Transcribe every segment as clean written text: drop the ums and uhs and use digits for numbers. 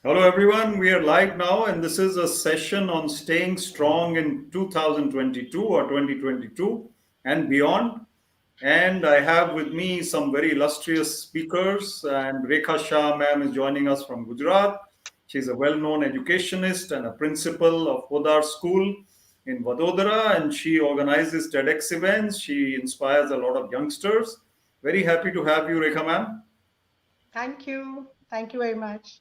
Hello, everyone. We are live now, and this is a session on staying strong in 2022 or 2022 and beyond. And I have with me some very illustrious speakers, and Rekha Shah ma'am is joining us from Gujarat. She's a well known educationist and a principal of Podar School in Vadodara, and she organizes TEDx events. She inspires a lot of youngsters. Very happy to have you, Rekha ma'am. Thank you. Thank you very much.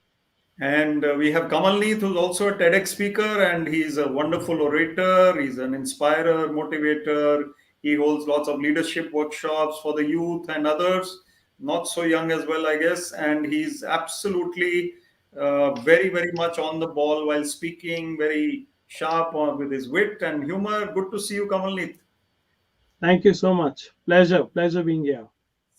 And we have Kamalneet, who's also a TEDx speaker, and he's a wonderful orator. He's an inspirer, motivator. He holds lots of leadership workshops for the youth and others, not so young as well, I guess. And he's absolutely very, very much on the ball while speaking, very sharp with his wit and humor. Good to see you, Kamalneet. Thank you so much. Pleasure being here.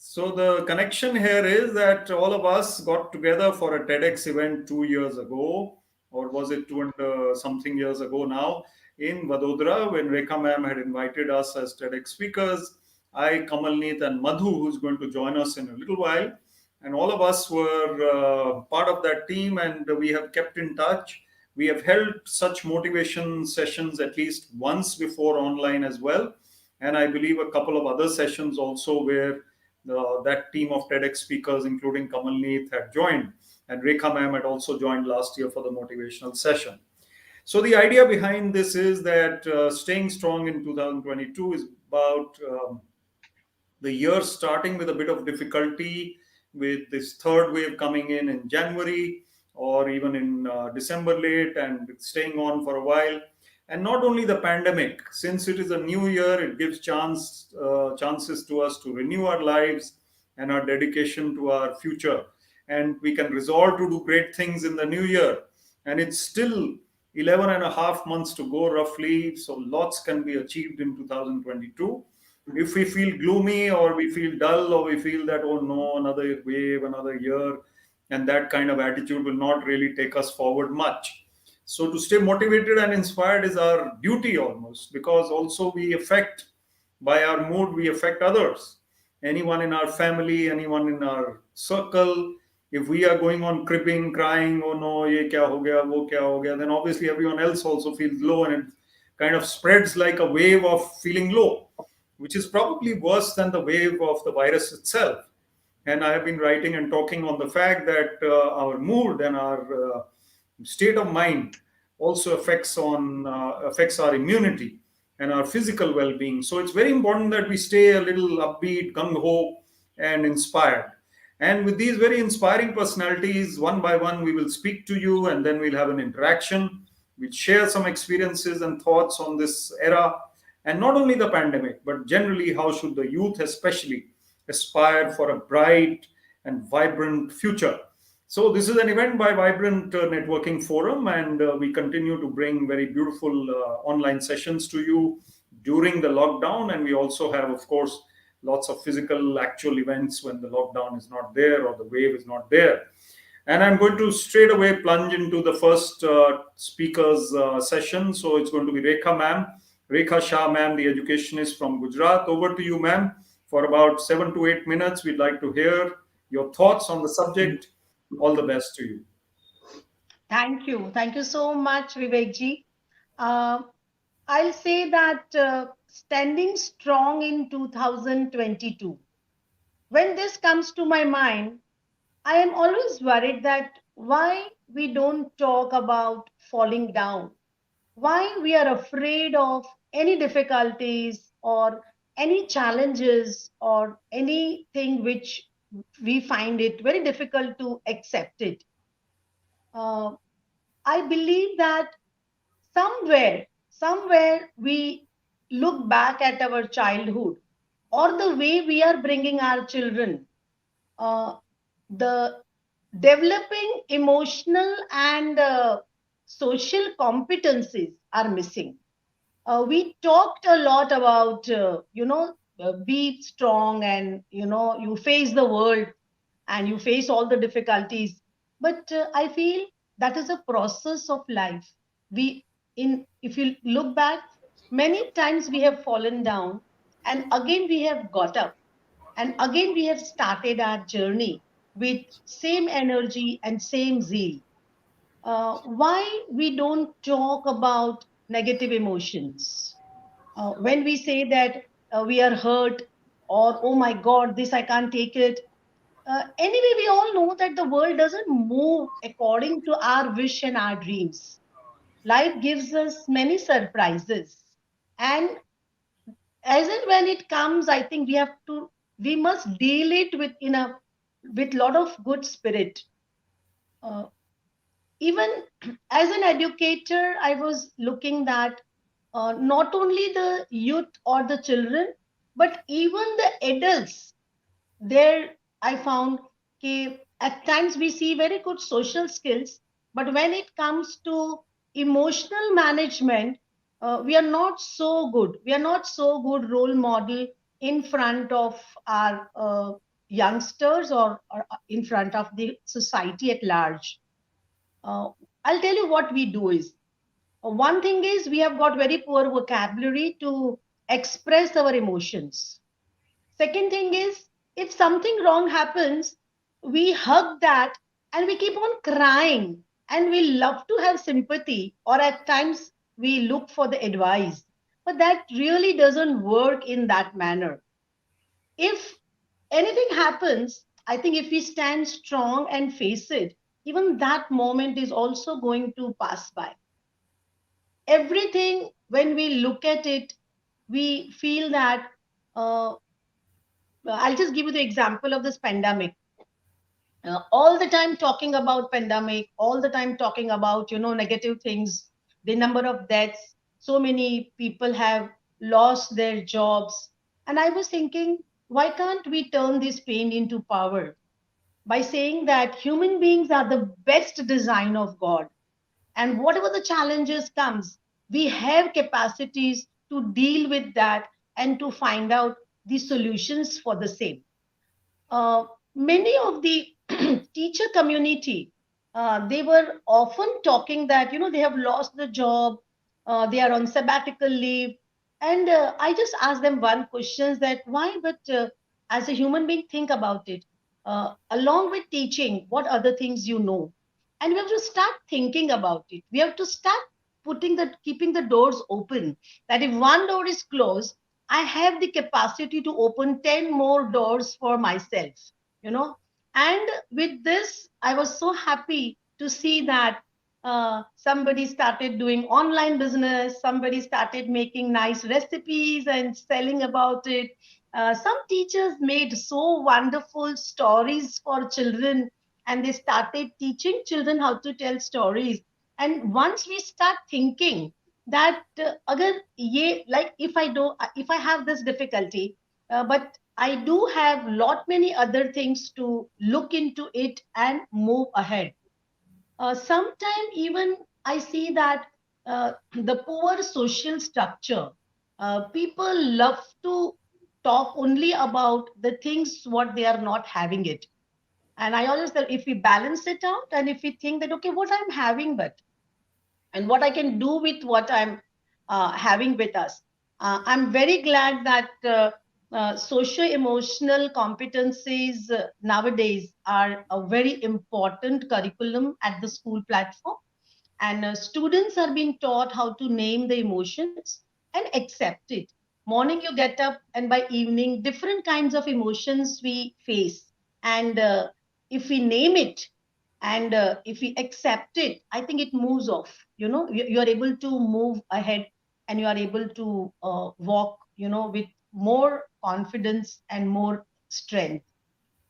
So the connection here is that all of us got together for a TEDx event 2 years ago, or was it two and something years ago now, in Vadodara when Rekha ma'am had invited us as TEDx speakers. I, Kamalneet, and Madhu, who's going to join us in a little while, and all of us were part of that team, and we have kept in touch. We have held such motivation sessions at least once before online as well, and I believe a couple of other sessions also where that team of TEDx speakers, including Kamalneet, had joined, and Rekha ma'am had also joined last year for the motivational session. So the idea behind this is that staying strong in 2022 is about the year starting with a bit of difficulty, with this third wave coming in January or even in December late, and staying on for a while. And not only the pandemic, since it is a new year, it gives chances to us to renew our lives and our dedication to our future. And we can resolve to do great things in the new year. And it's still 11 and a half months to go, roughly. So lots can be achieved in 2022. If we feel gloomy or we feel dull or we feel that, oh no, another wave, another year, and that kind of attitude will not really take us forward much. So to stay motivated and inspired is our duty almost, because also we affect, by our mood we affect others, anyone in our family, anyone in our circle. If we are going on cribbing, crying, oh no, ye kya ho gaya, wo kya ho gaya, then obviously everyone else also feels low, and it kind of spreads like a wave of feeling low, which is probably worse than the wave of the virus itself. And I have been writing and talking on the fact that our mood and our state of mind also affects our immunity and our physical well-being. So it's very important that we stay a little upbeat, gung ho, and inspired. And with these very inspiring personalities, one by one, we will speak to you, and then we'll have an interaction. We'll share some experiences and thoughts on this era, and not only the pandemic, but generally how should the youth, especially, aspire for a bright and vibrant future. So this is an event by Vibrant Networking Forum, and we continue to bring very beautiful online sessions to you during the lockdown. And we also have, of course, lots of physical, actual events when the lockdown is not there or the wave is not there. And I'm going to straight away plunge into the first speaker's session. So it's going to be Rekha ma'am, Rekha Shah ma'am, the educationist from Gujarat. Over to you, ma'am. For about 7 to 8 minutes, we'd like to hear your thoughts on the subject. All the best to you. Thank you. Thank you so much, Vivekji. Uh, I'll say that standing strong in 2022. When this comes to my mind, I am always worried that why we don't talk about falling down, why we are afraid of any difficulties or any challenges or anything which we find it very difficult to accept it. Uh, I believe that somewhere we look back at our childhood or the way we are bringing our children, uh, the developing emotional and social competencies are missing. We talked a lot about, be strong and, you face the world and you face all the difficulties. But I feel that is a process of life. If you look back, many times we have fallen down and again we have got up and again we have started our journey with same energy and same zeal. why we don't talk about negative emotions. When we say that we are hurt, or oh my God, this I can't take it. Anyway, we all know that the world doesn't move according to our wish and our dreams. Life gives us many surprises. And as and when it comes, I think we must deal it with lot of good spirit. Uh, Even as an educator, I was looking that not only the youth or the children, but even the adults, there I found at times we see very good social skills, but when it comes to emotional management, we are not so good. We are not so good role model in front of our youngsters, or in front of the society at large. Uh, I'll tell you what we do is, one thing is we have got very poor vocabulary to express our emotions. Second thing is, if something wrong happens, we hug that and we keep on crying, and we love to have sympathy, or at times we look for the advice. But that really doesn't work in that manner. If anything happens, I think if we stand strong and face it, even that moment is also going to pass by. Everything, when we look at it, we feel that uh, I'll just give you the example of this pandemic. All the time talking about pandemic, all the time talking about negative things, the number of deaths, so many people have lost their jobs. And I was thinking, why can't we turn this pain into power by saying that human beings are the best design of God, and whatever the challenges comes, we have capacities to deal with that and to find out the solutions for the same. Many of the teacher community, they were often talking that they have lost the job, they are on sabbatical leave. And I just asked them one question, that why, but as a human being, think about it. Along with teaching, what other things you know? And we have to start thinking about it. We have to start keeping the doors open, that if one door is closed, I have the capacity to open 10 more doors for myself, you know. And with this, I was so happy to see that somebody started doing online business, somebody started making nice recipes and selling about it. Some teachers made so wonderful stories for children, and they started teaching children how to tell stories. And once we start thinking that agar like if I have this difficulty, but I do have lot many other things to look into it and move ahead. Sometimes even I see that the poor social structure, people love to talk only about the things what they are not having it. And I always tell, if we balance it out, and if we think that okay, what I'm having, but and what I can do with what I'm having with us. I'm very glad that socio-emotional competencies nowadays are a very important curriculum at the school platform, and students are being taught how to name the emotions and accept it. Morning you get up, and by evening different kinds of emotions we face, and if we name it, and if we accept it, I think it moves off. You are able to move ahead, and you are able to walk with more confidence and more strength.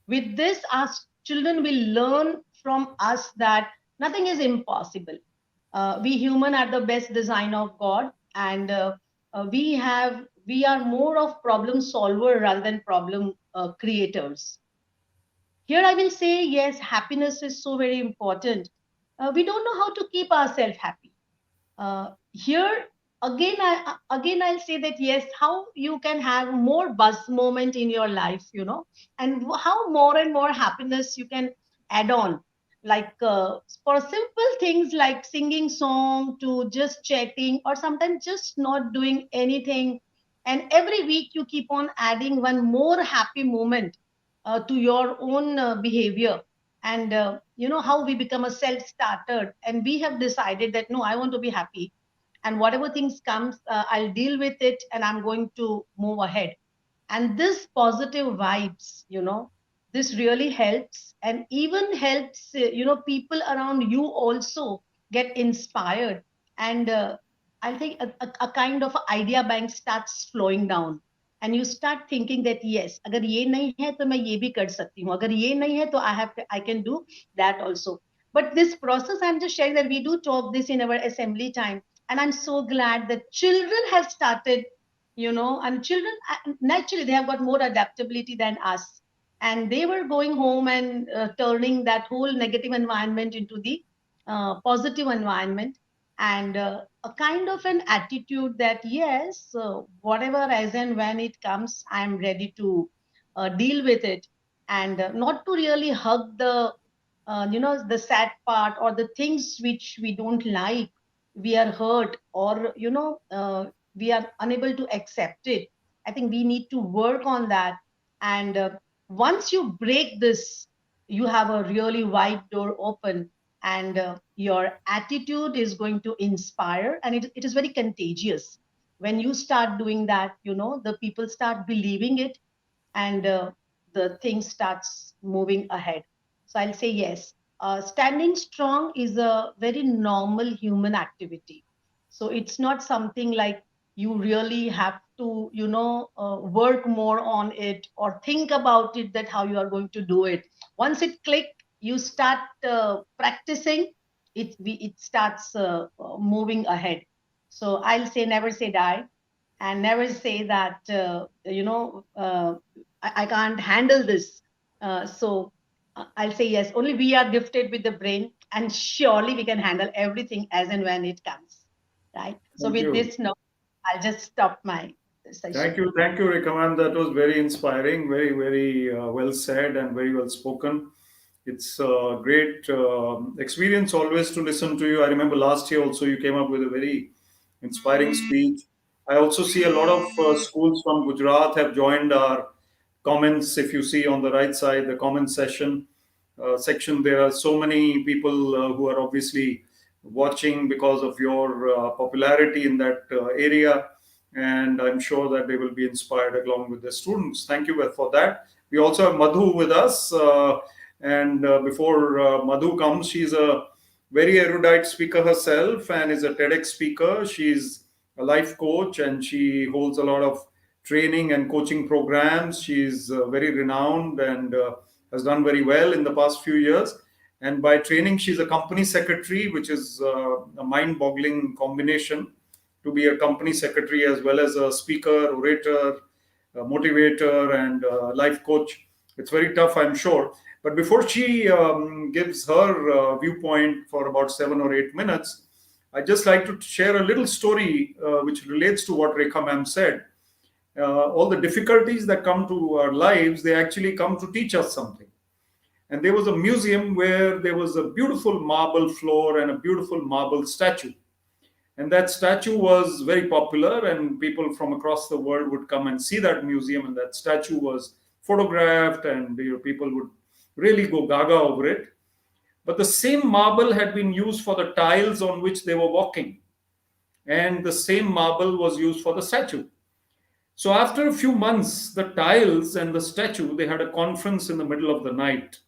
With this, our children will learn from us that nothing is impossible. We human are the best design of God, and we are more of problem solver rather than problem creators. Here I will say, yes, happiness is so very important. We don't know how to keep ourselves happy. Here again, I'll say that yes, how you can have more buzz moment in your life, and how more and more happiness you can add on, like for simple things like singing song to just chatting, or sometimes just not doing anything, and every week you keep on adding one more happy moment to your own behavior. and how we become a self-starter, and we have decided that no, I want to be happy, and whatever things comes, I'll deal with it, and I'm going to move ahead. And this positive vibes, this really helps, and even helps people around you also get inspired. And I think a kind of idea bank starts flowing down, and you start thinking that yes, agar ye nahi hai to main ye bhi kar sakti hu, agar ye nahi hai to I can do that also. But this process, I'm just sharing that we do talk this in our assembly time, and I'm so glad that children have started, and children naturally they have got more adaptability than us, and they were going home and turning that whole negative environment into the positive environment, and a kind of an attitude that yes, whatever as and when it comes, I am ready to deal with it, and not to really hug the sad part or the things which we don't like, we are hurt, or we are unable to accept it. I think we need to work on that, and once you break this, you have a really wide door open, and your attitude is going to inspire, and it is very contagious. When you start doing that, the people start believing it, and the thing starts moving ahead. So I'll say yes. Standing strong is a very normal human activity. So it's not something like you really have to, work more on it or think about it that how you are going to do it. Once it click, you start practicing. It starts moving ahead. So I'll say never say die, and never say that I can't handle this. I'll say yes. Only we are gifted with the brain, and surely we can handle everything as and when it comes. Right. So Thank with you. this note, I'll just stop my session. Thank you, Rekha ma'am. That was very inspiring, very, very well said and very well spoken. It's a great experience always to listen to you. I remember last year also you came up with a very inspiring speech. I also see a lot of schools from Gujarat have joined our comments. If you see on the right side, the comment section, there are so many people who are obviously watching because of your popularity in that area, and I'm sure that they will be inspired along with the students. Thank you for that. We also have Madhu with us, and before Madhu comes, she's a very erudite speaker herself and is a TEDx speaker. She's a life coach and she holds a lot of training and coaching programs. She's very renowned and has done very well in the past few years. And by training, she's a company secretary, which is a mind boggling combination to be a company secretary as well as a speaker, orator, a motivator, and life coach. It's very tough, I'm sure. But before she gives her viewpoint for about 7 or 8 minutes, I'd just like to share a little story which relates to what Rekha ma'am said. All the difficulties that come to our lives, they actually come to teach us something. And there was a museum where there was a beautiful marble floor and a beautiful marble statue. And that statue was very popular, and people from across the world would come and see that museum. And that statue was photographed, and people would really go gaga over it. But the same marble had been used for the tiles on which they were walking, and the same marble was used for the statue. So after a few months, the tiles and the statue, they had a conference in the middle of the night.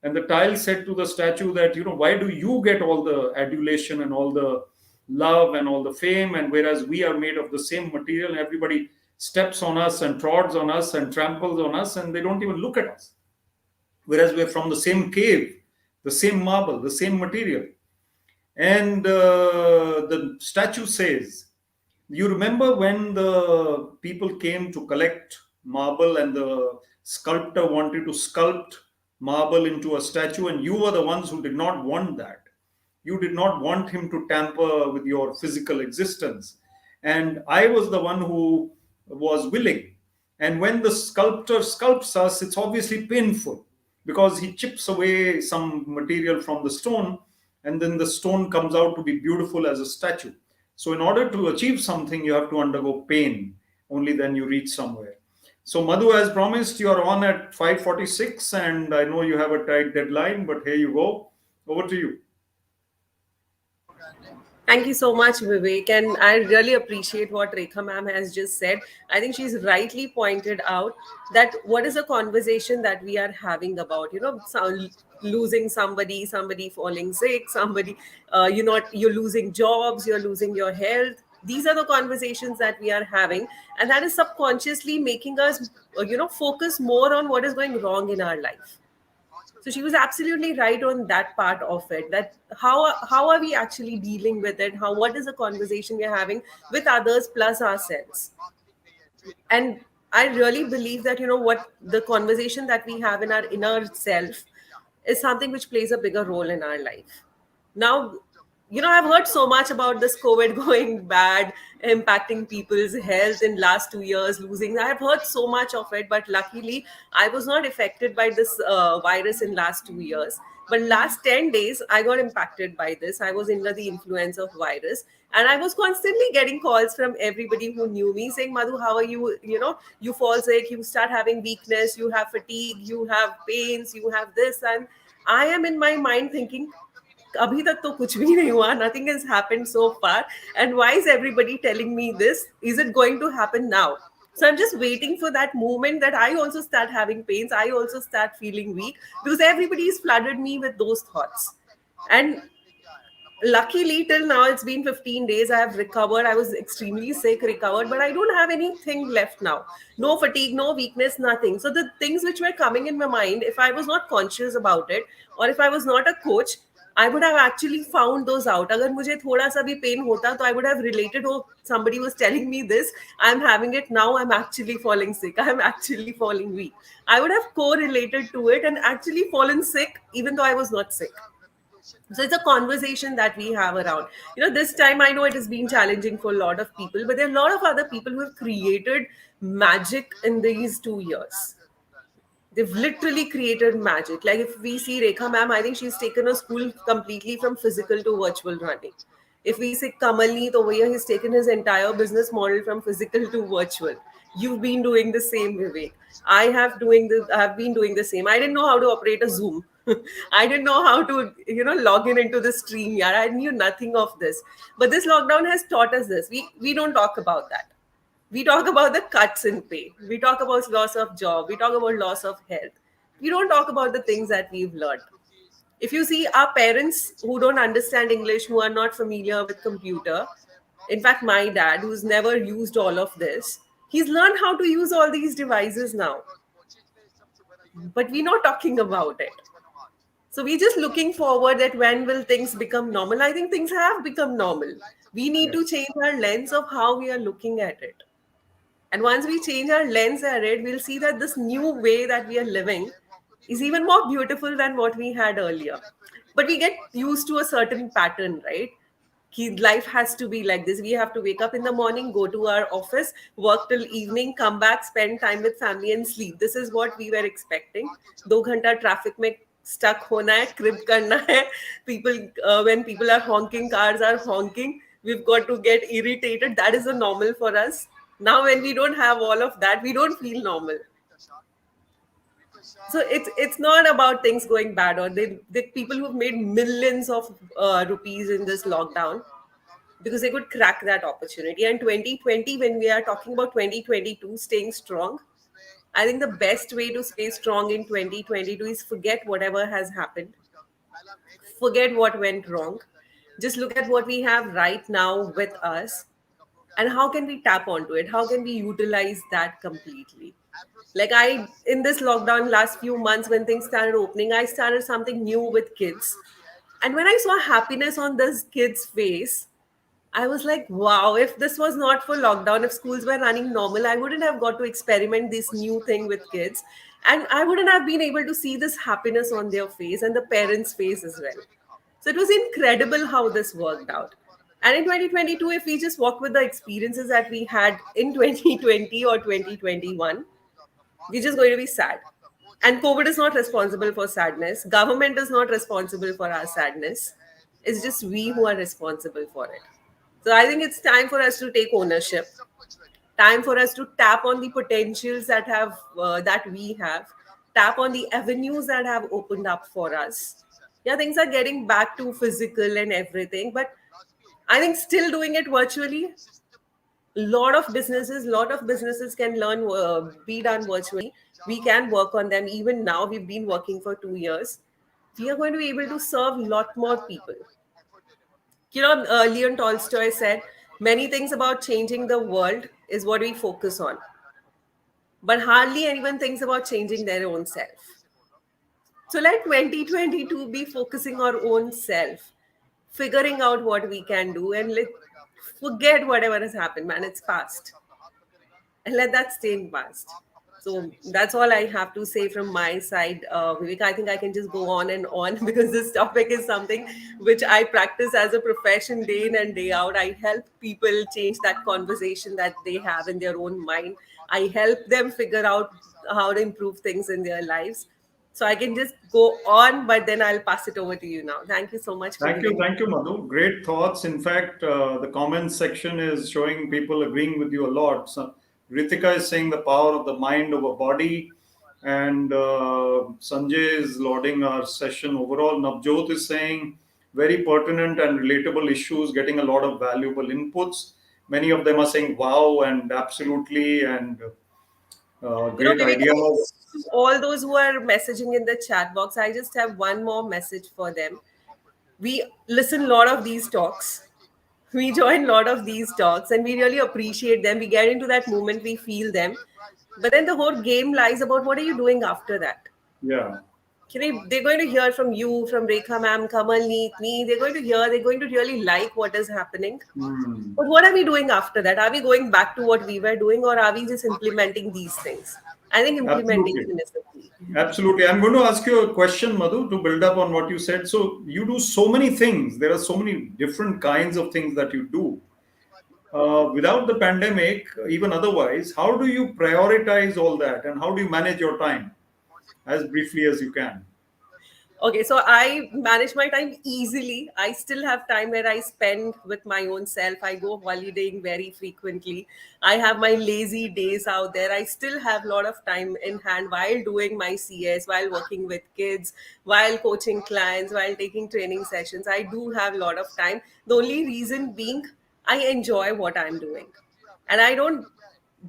And the tile said to the statue that, why do you get all the adulation and all the love and all the fame, and whereas we are made of the same material, and everybody steps on us and trods on us and tramples on us, and they don't even look at us. Whereas we're from the same cave, the same marble, the same material. And the statue says, you remember when the people came to collect marble and the sculptor wanted to sculpt marble into a statue, and you were the ones who did not want that. You did not want him to tamper with your physical existence. And I was the one who was willing. And when the sculptor sculpts us, it's obviously painful because he chips away some material from the stone, and then the stone comes out to be beautiful as a statue. So in order to achieve something, you have to undergo pain. Only then you reach somewhere. So Madhu, as promised, you are on at 5:46, and I know you have a tight deadline, but here you go. Over to you. Thank you so much, Vivek. And I really appreciate what Rekha ma'am has just said. I think she's rightly pointed out that what is a conversation that we are having about, losing somebody, somebody falling sick, somebody, you're losing jobs, you're losing your health. These are the conversations that we are having. And that is subconsciously making us, focus more on what is going wrong in our life. So she was absolutely right on that part of it, that how are we actually dealing with it, how what is the conversation we're having with others plus ourselves. And I really believe that, what the conversation that we have in our inner self is something which plays a bigger role in our life. Now, I've heard so much about this COVID going bad, impacting people's health in last 2 years, losing. I've heard so much of it, but luckily I was not affected by this virus in last 2 years. But last 10 days, I got impacted by this. I was under the influence of virus. And I was constantly getting calls from everybody who knew me saying, Madhu, how are you? You fall sick, you start having weakness, you have fatigue, you have pains, you have this. And I am in my mind thinking, अभी तक तो कुछ भी नहीं हुआ, nothing has happened so far, and why is everybody telling me this? Is it going to happen now? So I'm just waiting for that moment that I also start having pains, I also start feeling weak, because everybody's flooded me with those thoughts. And luckily till now it's been 15 days, I have recovered. I was extremely sick, recovered, but I don't have anything left now. No fatigue, no weakness, nothing. So the things which were coming in my mind, if I was not conscious about it, or if I was not a coach, I would have actually found those out. अगर मुझे थोड़ा सा भी pain होता, तो I would have related, oh, somebody was telling me this, I'm having it now, I'm actually falling sick, I'm actually falling weak. I would have correlated to it and actually fallen sick even though I was not sick. So it's a conversation that we have around. This time I know it has been challenging for a lot of people, but there are a lot of other people who have created magic in these 2 years. They've literally created magic. Like if we see Rekha ma'am, I think she's taken a school completely from physical to virtual running. If we see Kamalneet over here, he's taken his entire business model from physical to virtual. You've been doing the same, Vivek. I have been doing the same. I didn't know how to operate a Zoom. I didn't know how to, log in into the stream. Yeah, I knew nothing of this. But this lockdown has taught us this. We don't talk about that. We talk about the cuts in pay. We talk about loss of job. We talk about loss of health. We don't talk about the things that we've learned. If you see our parents who don't understand English, who are not familiar with computer, in fact, my dad, who's never used all of this, he's learned how to use all these devices now. But we're not talking about it. So we're just looking forward that when will things become normal? I think things have become normal. We need to change our lens of how we are looking at it. And once we change our lens at it, we'll see that this new way that we are living is even more beautiful than what we had earlier. But we get used to a certain pattern, right? Life has to be like this. We have to wake up in the morning, go to our office, work till evening, come back, spend time with family and sleep. This is what we were expecting. 2 घंटा traffic में stuck होना है, crib करना है. People, when people are honking, cars are honking, we've got to get irritated. That is a normal for us. Now, when we don't have all of that, we don't feel normal. So it's not about things going bad, or the people who've made millions of rupees in this lockdown because they could crack that opportunity. And 2020, when we are talking about 2022 staying strong, I think the best way to stay strong in 2022 is forget whatever has happened, forget what went wrong, just look at what we have right now with us, and how can we tap onto it, how can we utilize that completely. Like I, in this lockdown last few months, when things started opening, I started something new with kids, and when I saw happiness on this kid's face, I was like, wow, if this was not for lockdown, if schools were running normal, I wouldn't have got to experiment this new thing with kids, and I wouldn't have been able to see this happiness on their face and the parents' face as well. So it was incredible how this worked out. And in 2022, if we just walk with the experiences that we had in 2020 or 2021, we're just going to be sad. And COVID is not responsible for sadness. Government is not responsible for our sadness. It's just we who are responsible for it. So I think it's time for us to take ownership. time for us to tap on the potentials that we have, tap on the avenues that have opened up for us. Yeah, things are getting back to physical and everything, but I think still doing it virtually, lot of businesses can be done virtually. We can work on them. Even now, we've been working for 2 years. We are going to be able to serve a lot more people. Leon Tolstoy said, many things about changing the world is what we focus on, but hardly anyone thinks about changing their own self. So let 2022 be focusing our own self, figuring out what we can do, and forget whatever has happened, man. It's past. And let that stay in past. So that's all I have to say from my side. Vivek, I think I can just go on and on because this topic is something which I practice as a profession day in and day out. I help people change that conversation that they have in their own mind. I help them figure out how to improve things in their lives. So I can just go on, but then I'll pass it over to you now. Thank you so much for Thank you, Madhu. Great thoughts. In fact, the comments section is showing people agreeing with you a lot. So, Ritika is saying the power of the mind over body, and Sanjay is lauding our session overall. Navjot is saying very pertinent and relatable issues, getting a lot of valuable inputs. Many of them are saying wow and absolutely and great Vivek, ideas. all those who are messaging in the chat box, I just have one more message for them. We listen a lot of these talks. We join a lot of these talks and we really appreciate them. We get into that moment, we feel them. But then the whole game lies about what are you doing after that? Yeah. They're going to hear from you, from Rekha ma'am, Kamal, Neet, me. They're going to really like what is happening. But what are we doing after that? Are we going back to what we were doing, or are we just implementing these things? I think implementation is the key. Absolutely. I'm going to ask you a question, Madhu, to build up on what you said. So you do so many things. There are so many different kinds of things that you do. Without the pandemic, even otherwise, how do you prioritize all that and how do you manage your time as briefly as you can? Okay, so I manage my time easily. I still have time where I spend with my own self. I go holidaying very frequently. I have my lazy days out there. I still have a lot of time in hand while doing my CS, while working with kids, while coaching clients, while taking training sessions. I do have a lot of time. The only reason being I enjoy what I'm doing. And I don't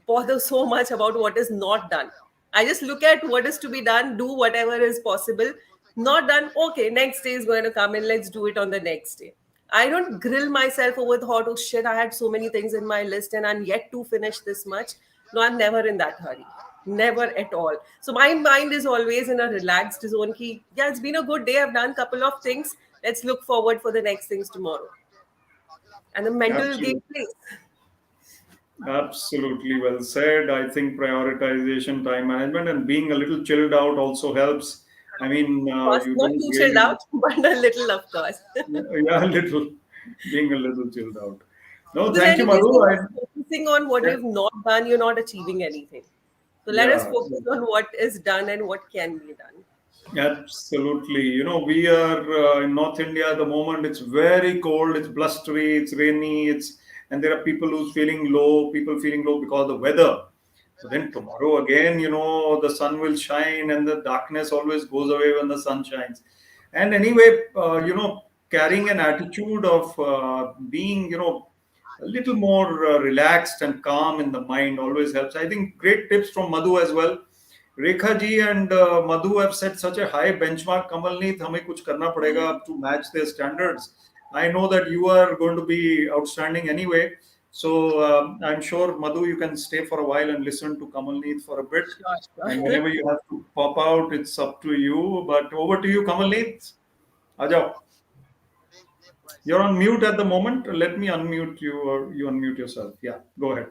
bother so much about what is not done. I just look at what is to be done, do whatever is possible. Not done, okay, next day is going to come and let's do it on the next day. I don't grill myself over the thought, oh shit, I had so many things in my list and I'm yet to finish this much. No, I'm never in that hurry. Never at all. So my mind is always in a relaxed zone. Yeah, it's been a good day. I've done a couple of things. Let's look forward for the next things tomorrow. And the mental game plays. Absolutely well said. I think prioritization, time management, and being a little chilled out also helps. I mean, Course, you not don't too really, chilled out, but a little, of course. yeah, a little, being a little chilled out. No, Because thank you, anyways, Madhu. you're focusing on what you've not done, you're not achieving anything. So let us Yeah, focus on what is done and what can be done. absolutely. You know, we are in North India at the moment. It's very cold. It's blustery. It's rainy. And there are people who's feeling low. People feeling low because of the weather. So then tomorrow again, you know, the sun will shine, and the darkness always goes away when the sun shines. And anyway, you know, carrying an attitude of being, you know, a little more relaxed and calm in the mind always helps. I think great tips from Madhu as well. Rekha ji and Madhu have set such a high benchmark. Kamalneet, हमें कुछ करना पड़ेगा to match their standards. I know that you are going to be outstanding anyway. So I'm sure, Madhu, you can stay for a while and listen to Kamalneet for a bit. Sure. And whenever you have to pop out, it's up to you. But over to you, Kamalneet. Ajao. You're on mute at the moment. Let me unmute you, or you unmute yourself. Yeah, go ahead.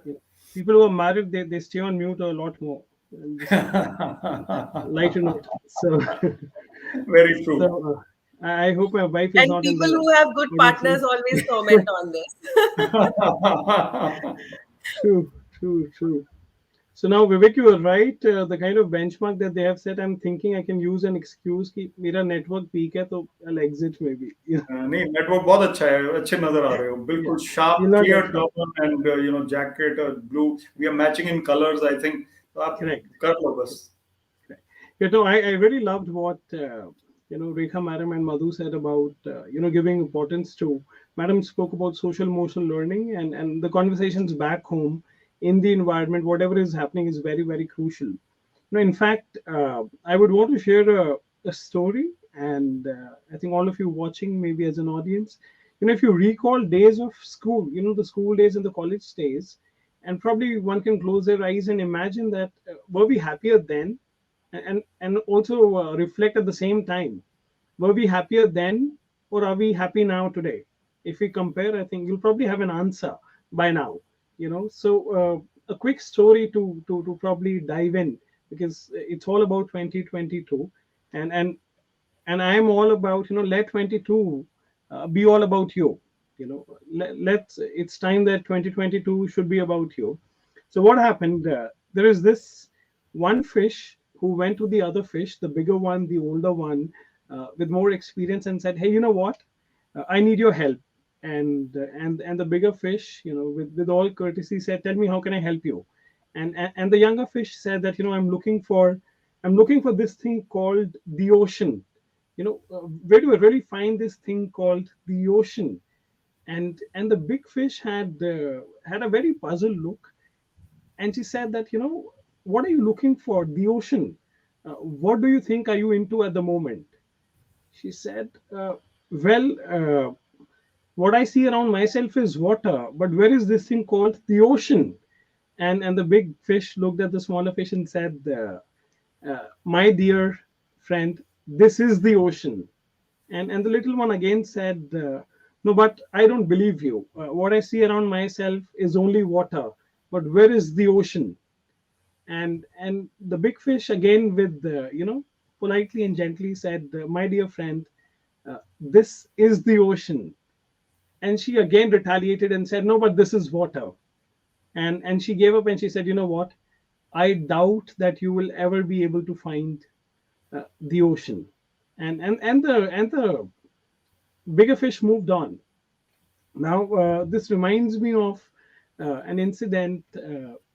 People who are married, they stay on mute a lot more. Lighter note. So, Very true. so I hope my wife is And not in people the. who have good partners always comment on this. True. So now, Vivek, you are right. The kind of benchmark that they have set, I'm thinking I can use an excuse कि मेरा network weak है, so I'll exit maybe. नहीं, network बहुत अच्छा है, अच्छे नजर आ रहे हो, Yeah, बिल्कुल sharp you'll not clear get turban and jacket blue, we are matching in colours I think, तो आप correct. कर लो बस. I really loved what Rekha Madam and Madhu said about giving importance to. Madam spoke about social emotional learning, and the conversations back home in the environment, whatever is happening, is very very crucial. In fact, I would want to share a story, and I think all of you watching, maybe as an audience, if you recall days of school, the school days and the college days, and probably one can close their eyes and imagine that were we happier then, and also reflect at the same time, were we happier then, or are we happy now today? If we compare, I think you'll probably have an answer by now. So a quick story to probably dive in, because it's all about 2022, and I am all about, let 22 be all about you. Let's It's time that 2022 should be about you. So what happened? There is this one fish who went to the other fish, the bigger one, the older one, with more experience, and said, "Hey, you know what? I need your help." And the bigger fish, with all courtesy, said, "Tell me, how can I help you?" And the younger fish said that, I'm looking for this thing called the ocean. Where do I really find this thing called the ocean? And the big fish had a very puzzled look, and she said that, what are you looking for? The ocean. What do you think are you into at the moment? She said, well, what I see around myself is water, but where is this thing called the ocean? And the big fish looked at the smaller fish and said, my dear friend, this is the ocean. And the little one again said, no, but I don't believe you. What I see around myself is only water, but where is the ocean? And the big fish again, with politely and gently said, my dear friend, this is the ocean. And she again retaliated and said, no, but this is water. And she gave up and she said, you know what, I doubt that you will ever be able to find the ocean. And the bigger fish moved on. Now, this reminds me of an incident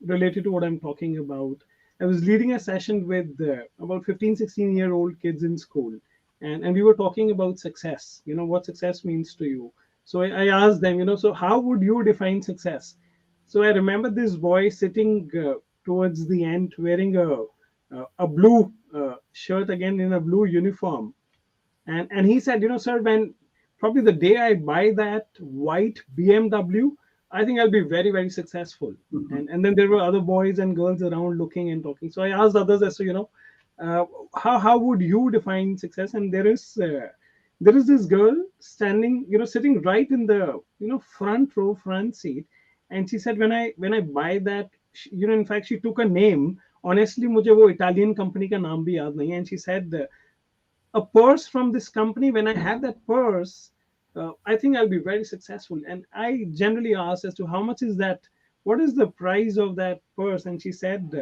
related to what I'm talking about. I was leading a session with about 15, 16-year-old kids in school, and we were talking about success, what success means to you. So I asked them, so how would you define success? So I remember this boy sitting towards the end wearing a blue shirt, again in a blue uniform. And he said, sir, when probably the day I buy that white BMW, I think I'll be very, very successful. And then there were other boys and girls around looking and talking. So I asked others as to, how would you define success? And there is this girl standing, sitting right in the, front row, front seat. And she said, when I buy that, in fact, she took a name. Honestly, मुझे वो Italian company का नाम भी याद नहीं है. And she said, a purse from this company, when I have that purse, I think I'll be very successful. And I generally asked as to how much is that, what is the price of that purse? And she said,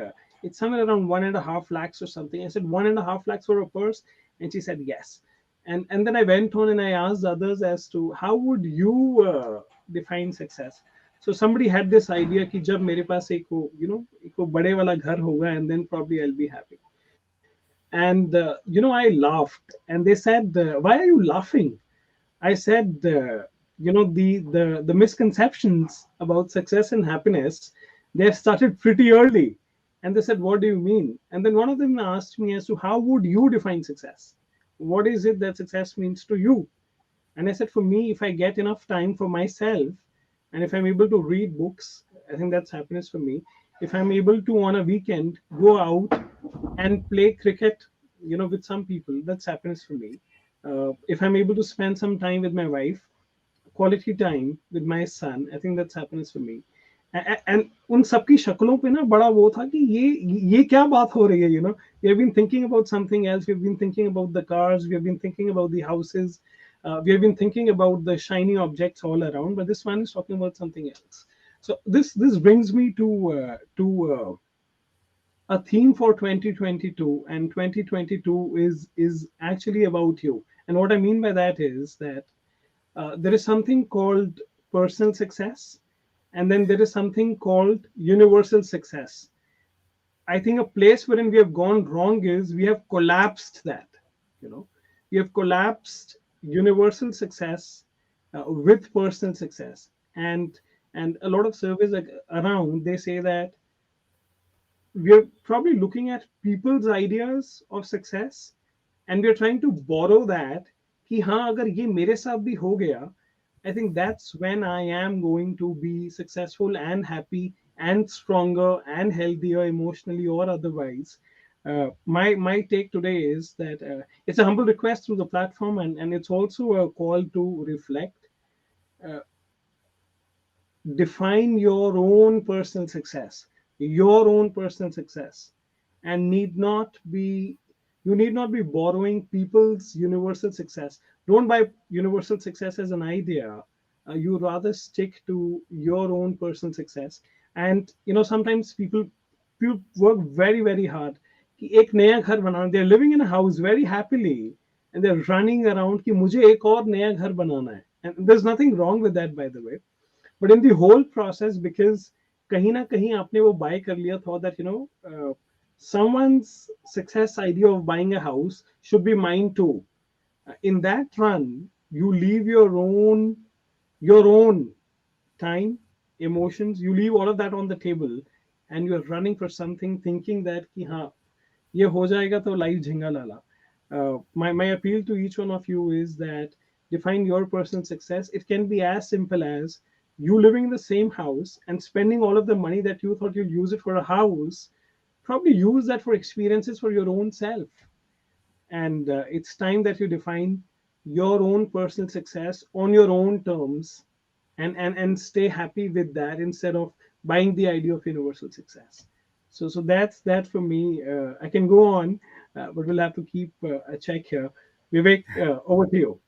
it's somewhere around 1.5 lakhs or something. I said, 1.5 lakhs for a purse? And she said, yes. And then I went on and I asked others as to how would you define success? So somebody had this idea कि जब मेरे पास एक बड़े वाला घर होगा, and then probably I'll be happy. And I laughed, and they said, why are you laughing? I said, the misconceptions about success and happiness, they have started pretty early. And they said, what do you mean? And then one of them asked me as to how would you define success? What is it that success means to you? And I said, for me, if I get enough time for myself, and if I'm able to read books, I think that's happiness for me. If I'm able to, on a weekend, go out and play cricket, with some people, that's happiness for me. If I'm able to spend some time with my wife, quality time with my son, I think that's happiness for me. And उन सबकी शक्लों पे ना बड़ा वो था कि ये क्या बात हो रही है, we have been thinking about something else. We have been thinking about the cars, we have been thinking about the houses, we have been thinking about the shiny objects all around, but this one is talking about something else. So this brings me to a theme for 2022, and 2022 is actually about you. And what I mean by that is that there is something called personal success, and then there is something called universal success. I think a place wherein we have gone wrong is we have collapsed that. You know, we have collapsed universal success with personal success, and a lot of surveys around, they say that we're probably looking at people's ideas of success, and we're trying to borrow that कि हाँ अगर ये मेरे साथ भी हो गया, I think that's when I am going to be successful and happy and stronger and healthier emotionally or otherwise. My take today is that it's a humble request through the platform, and it's also a call to reflect. Uh, Define your own personal success, and you need not be borrowing people's universal success. Don't buy universal success as an idea. You rather stick to your own personal success. And sometimes people work very very hard कि एक नया घर बनाना. They're living in a house very happily, and they're running around कि मुझे एक और नया घर बनाना है. And there's nothing wrong with that, by the way. But in the whole process, because कहीं ना कहीं आपने वो buy कर लिया, thought that someone's success idea of buying a house should be mine too. In that run, you leave your own time, emotions, you leave all of that on the table, and you're running for something thinking that कि हाँ ये हो जाएगा तो life झिंगा लाला. My appeal to each one of you is that define your personal success. It can be as simple as you living in the same house and spending all of the money that you thought you'd use it for a house, probably use that for experiences for your own self. And it's time that you define your own personal success on your own terms, and stay happy with that instead of buying the idea of universal success. So that's that for me. I can go on, but we'll have to keep a check here. Vivek, over to you.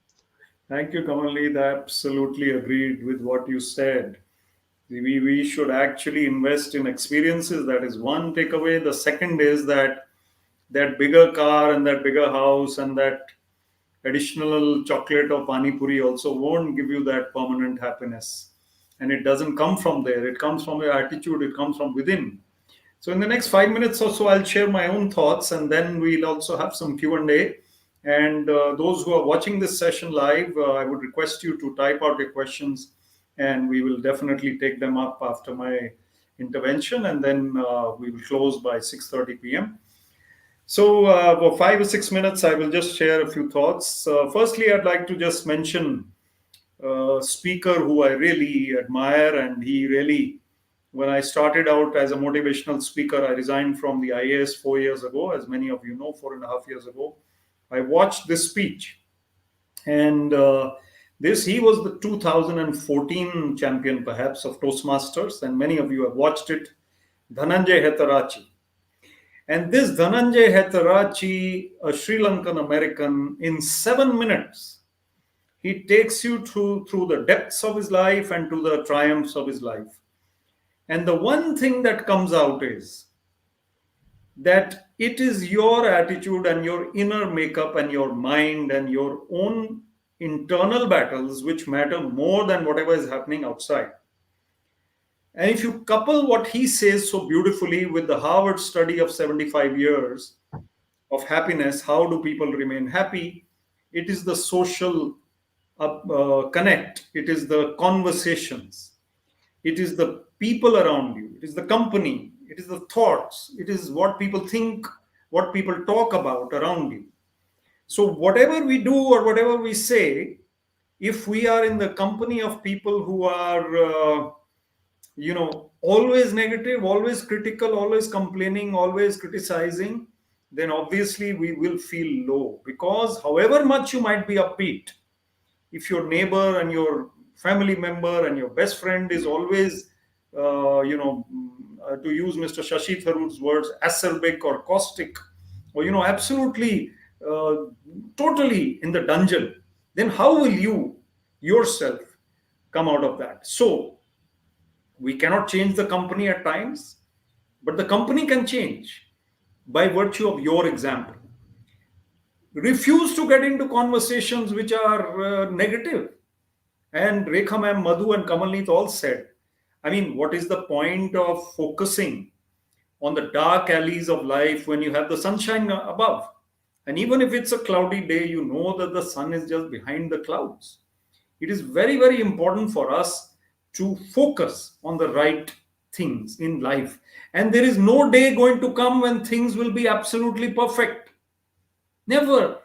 Thank you, Kamalneet. I absolutely agreed with what you said. We should actually invest in experiences. That is one takeaway. The second is that bigger car and that bigger house and that additional chocolate or pani puri also won't give you that permanent happiness. And it doesn't come from there. It comes from your attitude. It comes from within. So in the next 5 minutes or so, I'll share my own thoughts, and then we'll also have some Q&A. And those who are watching this session live, I would request you to type out your questions, and we will definitely take them up after my intervention, and then we will close by 6:30 p.m. So for 5 or 6 minutes, I will just share a few thoughts. Firstly, I'd like to just mention a speaker who I really admire, and he really, when I started out as a motivational speaker, I resigned from the IAS 4 years ago, as many of you know, 4.5 years ago. I watched this speech, and he was the 2014 champion, perhaps, of Toastmasters, and many of you have watched it, Dhananjay Hetarachi. And this Dhananjay Hetarachi, a Sri Lankan American, in 7 minutes, he takes you through the depths of his life and to the triumphs of his life. And the one thing that comes out is that it is your attitude and your inner makeup and your mind and your own internal battles which matter more than whatever is happening outside. And if you couple what he says so beautifully with the Harvard study of 75 years of happiness, how do people remain happy? It is the social connect, it is the conversations, it is the people around you, it is the company, it is the thoughts, it is what people think, what people talk about around you. So whatever we do or whatever we say, if we are in the company of people who are always negative, always critical, always complaining, always criticizing, then obviously we will feel low. Because however much you might be upbeat, if your neighbor and your family member and your best friend is always to use Mr. Shashi Tharoor's words, acerbic or caustic, or absolutely totally in the dungeon, then how will you yourself come out of that? So we cannot change the company at times, but the company can change. by virtue of your example. Refuse to get into conversations which are negative. And Rekha ma'am, Madhu and Kamalneet all said, I mean, what is the point of focusing on the dark alleys of life when you have the sunshine above? And even if it's a cloudy day, you know that the sun is just behind the clouds. It is very, very important for us to focus on the right things in life. And there is no day going to come when things will be absolutely perfect. Never.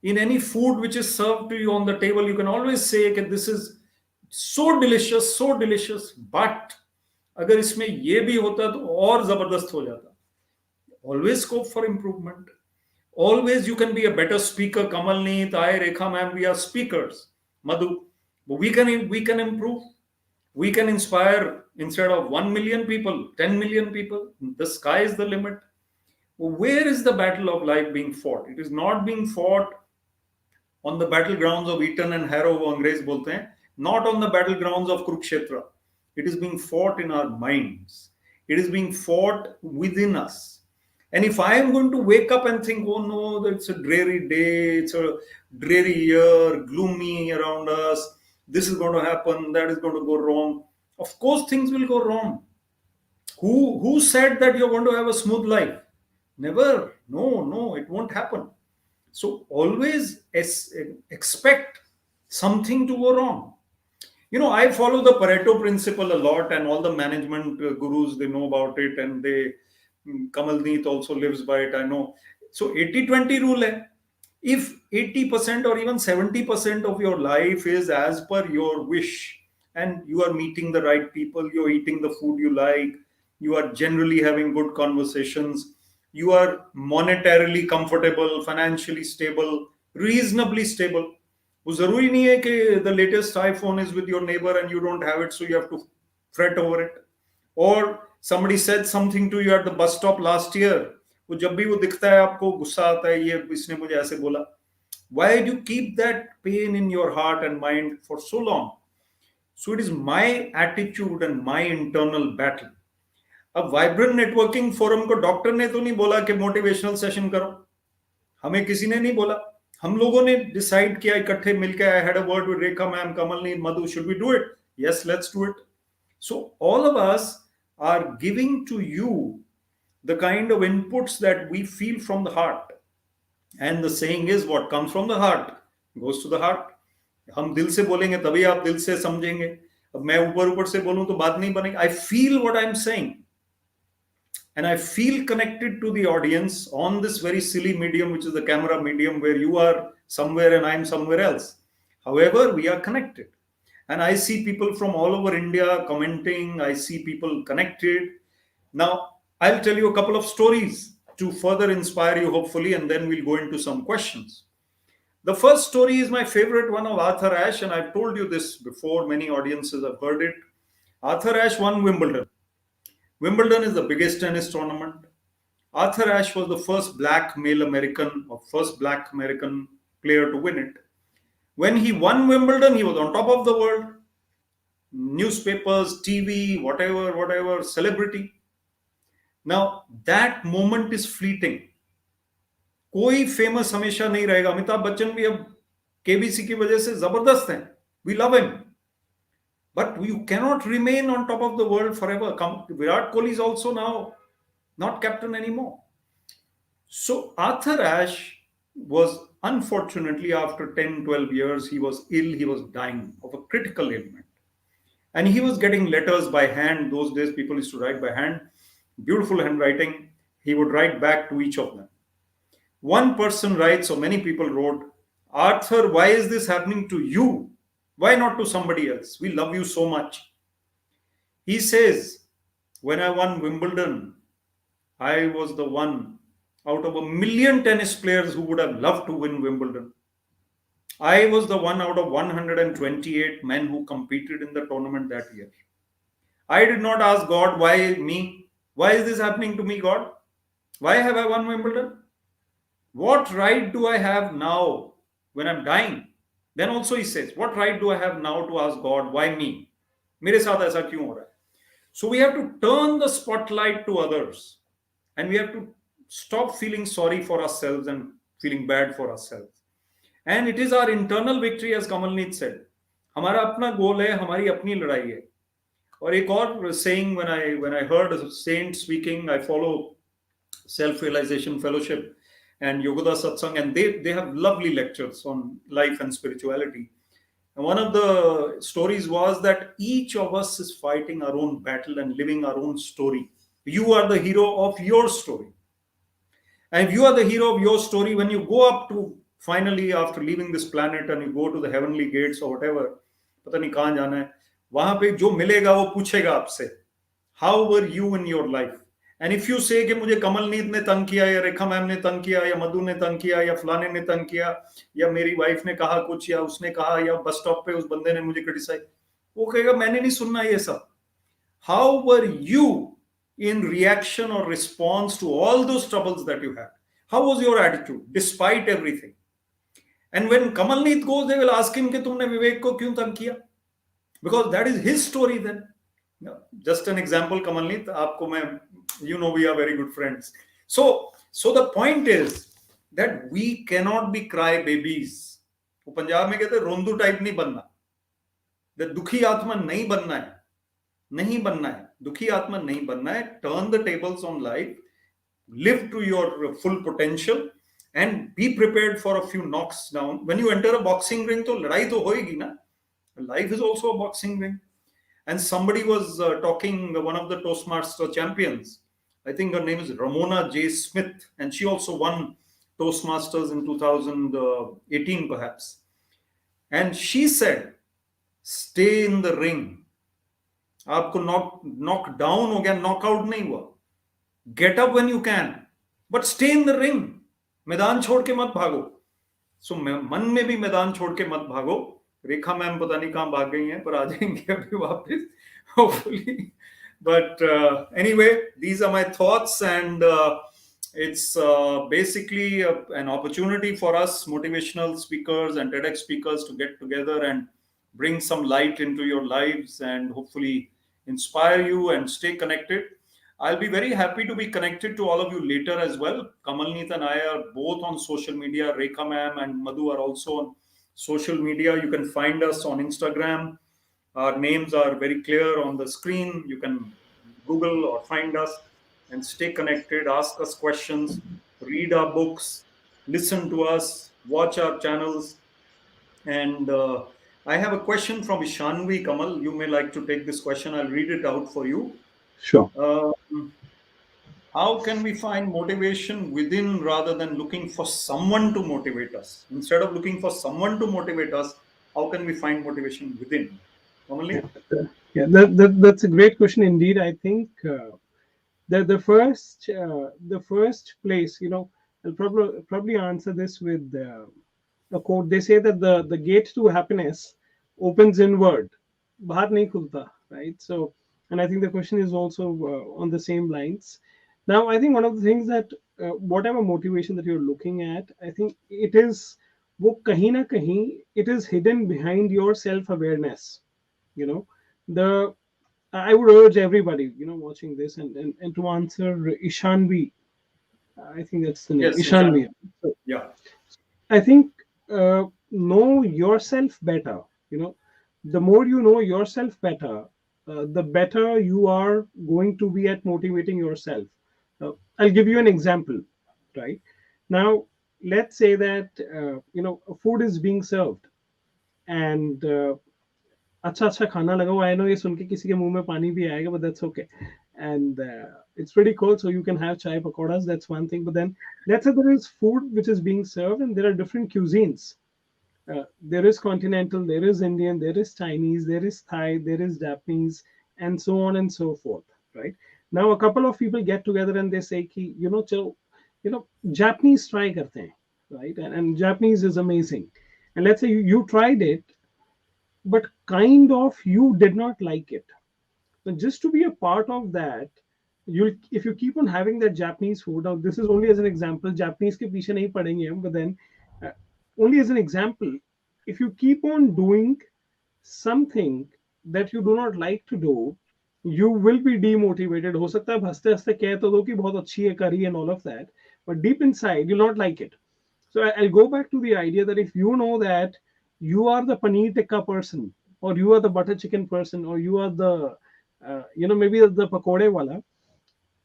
In any food which is served to you on the table, you can always say that this is so delicious, but अगर इसमें ये भी होता तो और जबरदस्त हो जाता. Always scope for improvement. Always you can be a better speaker. Kamalneet, I, Rekha ma'am, we are speakers. Madhu, we can improve. We can inspire instead of 1 million people, 10 million people. The sky is the limit. Where is the battle of life being fought? It is not being fought on the battlegrounds of Eton and Harrow, wo Angrez bolte hain, not on the battlegrounds of Kurukshetra. It is being fought in our minds. It is being fought within us. And if I am going to wake up and think, oh no, it's a dreary day, it's a dreary year, gloomy around us, this is going to happen, that is going to go wrong, of course things will go wrong. Who said that you're going to have a smooth life? Never. No, it won't happen. So always expect something to go wrong. You know, I follow the Pareto principle a lot, and all the management gurus, they know about it, and Kamalneet also lives by it, I know. So 80-20 rule hai. If 80% or even 70% of your life is as per your wish, and you are meeting the right people, you're eating the food you like, you are generally having good conversations, you are monetarily comfortable, financially stable, reasonably stable. वो जरूरी नहीं है कि the latest iPhone is with your neighbor and you don't have it, so you have to fret over it. Or somebody said something to you at the bus stop last year. वो जब भी वो दिखता है आपको गुस्सा आता है, ये इसने मुझे ऐसे बोला. Why do you keep that pain in your heart and mind for so long? So it is my attitude and my internal battle. अब वाइब्रेंट नेटवर्किंग फोरम को डॉक्टर ने तो नहीं बोला कि मोटिवेशनल सेशन करो, हमें किसी ने नहीं बोला, हम लोगों ने डिसाइड किया इकट्ठे मिलकर. I had a word with Rekha ma'am, Kamalneet, Madhu, should we do it? Yes, let's do it. So all of us are giving to you the kind of inputs that we feel from the heart. And the saying is, what comes from the heart goes to the heart. हम दिल से बोलेंगे तभी आप दिल से समझेंगे. अब मैं ऊपर से बोलूं तो बात नहीं बनेगी. I feel what I'm saying. And I feel connected to the audience on this very silly medium, which is the camera medium, where you are somewhere and I'm somewhere else. However, we are connected. And I see people from all over India commenting. I see people connected. Now, I'll tell you a couple of stories to further inspire you, hopefully, and then we'll go into some questions. The first story is my favorite one of Arthur Ashe, and I've told you this before. Many audiences have heard it. Arthur Ashe won Wimbledon. Wimbledon is the biggest tennis tournament. Arthur Ashe was the first black male American or first black American player to win it. When he won Wimbledon, he was on top of the world. Newspapers, TV, whatever, celebrity. Now, that moment is fleeting. कोई famous हमेशा नहीं रहेगा. अमिताभ बच्चन भी अब KBC की वजह से जबरदस्त हैं. We love him. But you cannot remain on top of the world forever. Virat Kohli is also now not captain anymore. So Arthur Ashe was, unfortunately, after 10, 12 years, he was ill. He was dying of a critical ailment. And he was getting letters by hand. Those days, people used to write by hand. Beautiful handwriting. He would write back to each of them. One person writes, or many people wrote, Arthur, why is this happening to you? Why not to somebody else? We love you so much. He says, when I won Wimbledon, I was the one out of 1 million tennis players who would have loved to win Wimbledon. I was the one out of 128 men who competed in the tournament that year. I did not ask God, why me? Why is this happening to me, God? Why have I won Wimbledon? What right do I have now when I'm dying? Then also he says, what right do I have now to ask God, why me? मेरे साथ ऐसा क्यों हो रहा है? So we have to turn the spotlight to others, and we have to stop feeling sorry for ourselves and feeling bad for ourselves. And it is our internal victory, as Kamalneet said. हमारा अपना गोल है, हमारी अपनी लड़ाई है. और एक और saying, when I heard a saint speaking, I follow Self Realization Fellowship and Yogoda Satsang, and they have lovely lectures on life and spirituality. And one of the stories was that each of us is fighting our own battle and living our own story. You are the hero of your story. And if you are the hero of your story, when you go up to finally after leaving this planet and you go to the heavenly gates or whatever, पता नहीं कहाँ जाना है, वहां पे जो मिलेगा वो पूछेगा आपसे, how were you in your life? And if you say कि मुझे कमलनीत ने तंग किया, या रेखा मैम ने तंग किया, या मधु ने तंग किया, या फलाने ने तंग किया, या मेरी वाइफ ने कहा कुछ, या उसने कहा, या बस स्टॉप पे उस बंदे ने मुझे क्रिटिसाइज, वो कहेगा मैंने नहीं सुनना ये सब. How were you in reaction or response to all those troubles that you had? How was your attitude despite everything? And when Kamalneet goes, they will ask him कि तुमने विवेक को क्यों तंग किया? Because that is his story then. Just an example, Kamalneet, आपको मैं, you know, we are very good friends. So the point is that we cannot be cry babies. वो पंजाब में कहते हैं रोंदू टाइप नहीं बनना. The दुखी आत्मा नहीं बनना है. नहीं बनना है, दुखी आत्मा नहीं बनना है. Turn the tables on life, live to your full potential, and be prepared for a few knocks down. When you enter a boxing ring, तो लड़ाई तो होएगी ना. Life is also a boxing ring. And somebody was talking, one of the Toastmaster champions, I think her name is Ramona J. Smith, and she also won Toastmasters in 2018 perhaps. And she said, stay in the ring. आपको knock down हो गया, knock out नहीं हुआ. Get up when you can, but stay in the ring. मैदान छोड़ के मत भागो. So मन में भी मैदान छोड़ के मत भागो. रेखा मैम पता नहीं कहाँ भाग गई हैं, पर आ जाएंगे अभी वापस, hopefully. But anyway, these are my thoughts, and it's basically an opportunity for us motivational speakers and TEDx speakers to get together and bring some light into your lives and hopefully inspire you and stay connected. I'll be very happy to be connected to all of you later as well. Kamalneet and I are both on social media. Rekha ma'am and Madhu are also on social media. You can find us on Instagram. Our names are very clear on the screen. You can Google or find us and stay connected. Ask us questions, read our books, listen to us, watch our channels. And I have a question from Ishanvi. Kamal, you may like to take this question. I'll read it out for you. Sure. How can we find motivation within rather than looking for someone to motivate us? Instead of looking for someone to motivate us, how can we find motivation within? Normally? Yeah, that's a great question indeed. I think the first place, you know, I'll probably answer this with a quote. They say that the gate to happiness opens inward, bahar nahi khulta, right? So, and I think the question is also on the same lines. Now, I think one of the things that whatever motivation that you're looking at, I think it is wo kahin na kahin, it is hidden behind your self-awareness. You know, I would urge everybody, you know, watching this and to answer Ishanvi. I think that's the name. Yes, Ishanvi. So, yeah. I think know yourself better. You know, the more you know yourself better, the better you are going to be at motivating yourself. I'll give you an example, right? Now, let's say that you know, food is being served, and अच्छा खाना लगा हुआ. I know ये सुन के किसी के मुंह में पानी भी आएगा, but that's okay. And it's pretty cold, so you can have chai pakoras. That's one thing. But then let's say there is food which is being served, and there are different cuisines. There is continental, there is Indian, there is Chinese, there is Thai, there is Japanese, and so on and so forth. Right now, a couple of people get together and they say, "Ki, you know, Japanese try karte hain," right? And Japanese is amazing. And let's say you tried it, but kind of you did not like it. So just to be a part of that, if you keep on having that Japanese food, now this is only as an example, Japanese ke piche nahi padenge hum, but then only as an example, if you keep on doing something that you do not like to do, you will be demotivated. हो सकता है हंसते हंसते कह तो दो कि बहुत अच्छी है करी and all of that, but deep inside you'll not like it. So I'll go back to the idea that if you know that you are the paneer tikka person, or you are the butter chicken person, or you are the maybe the pakode wala,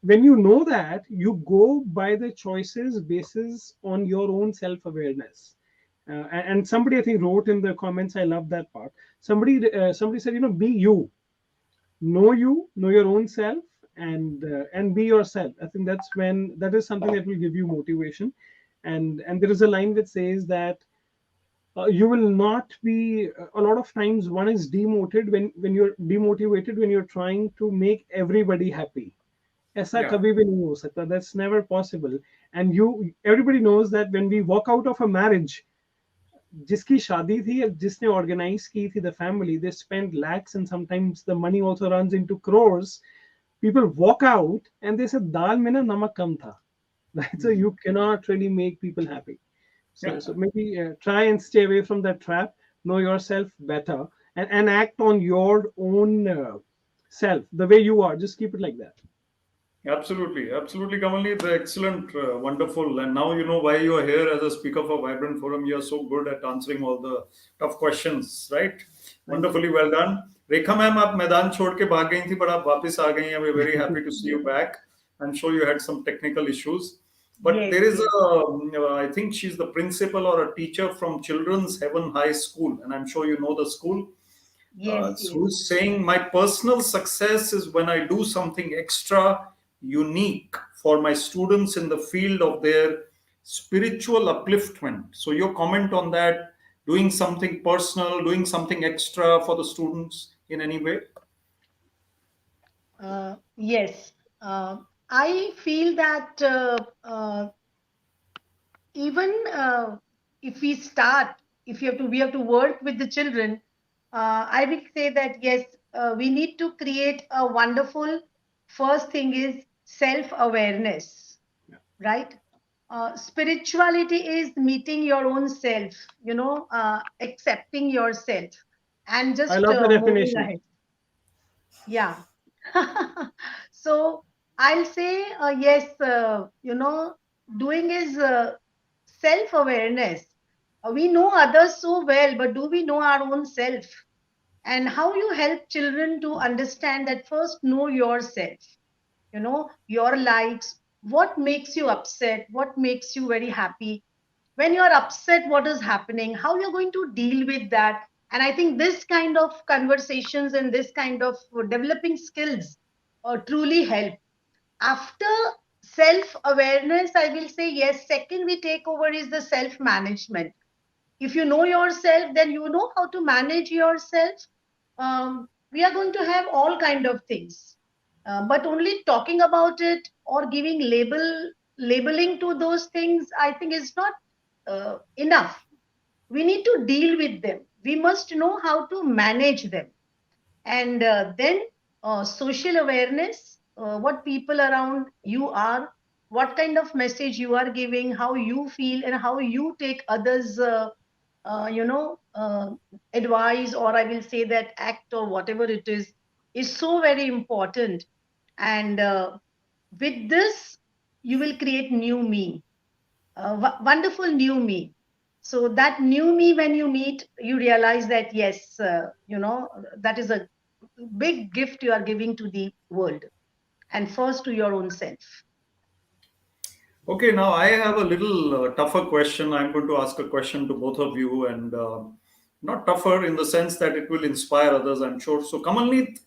when you know that, you go by the choices basis on your own self-awareness. And somebody I think wrote in the comments, I love that part. Somebody said, be you, know your own self, and be yourself. I think that is something that will give you motivation. And there is a line that says that you will not be a lot of times one is demotivated when you're trying to make everybody happy. ऐसा Yeah. कभी भी नहीं हो सकता. That's never possible. And everybody knows that when we walk out of a marriage, जिसकी शादी थी, जिसने organize की थी, the family, they spend lakhs, and sometimes the money also runs into crores. People walk out and they say दाल में ना नमक कम था. Right? So you cannot really make people happy. Yeah. So maybe try and stay away from that trap. Know yourself better, and act on your own self the way you are. Just keep it like that. Absolutely, absolutely, Kamalni. The excellent, wonderful, and now you know why you are here as a speaker for Vibrant Forum. You are so good at answering all the tough questions, right? Wonderfully well done. Rekha ma'am, आप मैदान छोड़ के भाग गई थी, but आप वापस आ गई हैं. We're very happy to see you back. I'm sure you had some technical issues, but Yes, there is yes, I think she's the principal or a teacher from Children's Heaven High School, and I'm sure you know the school. yes, yes. Who's saying my personal success is when I do something extra unique for my students in the field of their spiritual upliftment. So, your comment on that, doing something personal, doing something extra for the students in any way? Yes. I feel that even if we have to work with the children, I will say that yes, we need to create a wonderful. First thing is self-awareness, right? Spirituality is meeting your own self, accepting yourself, and I just love the moving definition. ahead. Yeah. So I'll say yes. Doing is self-awareness. We know others so well, but do we know our own self? And how you help children to understand that first know yourself, your likes, what makes you upset, what makes you very happy. When you're upset, what is happening, how you're going to deal with that. And I think this kind of conversations and this kind of developing skills truly help. After self awareness, I will say yes, second we take over is the self management. If you know yourself, then you know how to manage yourself. We are going to have all kind of things, but only talking about it or giving labeling to those things, I think is not enough. We need to deal with them. We must know how to manage them. And then social awareness, what people around you are, what kind of message you are giving, how you feel, and how you take others uh, you know uh, advice, or I will say that act, or whatever it is so very important. And with this you will create new me, wonderful new me. So that new me, when you meet, you realize that yes, that is a big gift you are giving to the world, and first to your own self. Okay, now I have a little tougher question. I'm going to ask a question to both of you, and not tougher in the sense that it will inspire others, I'm sure. So, Kamalneet,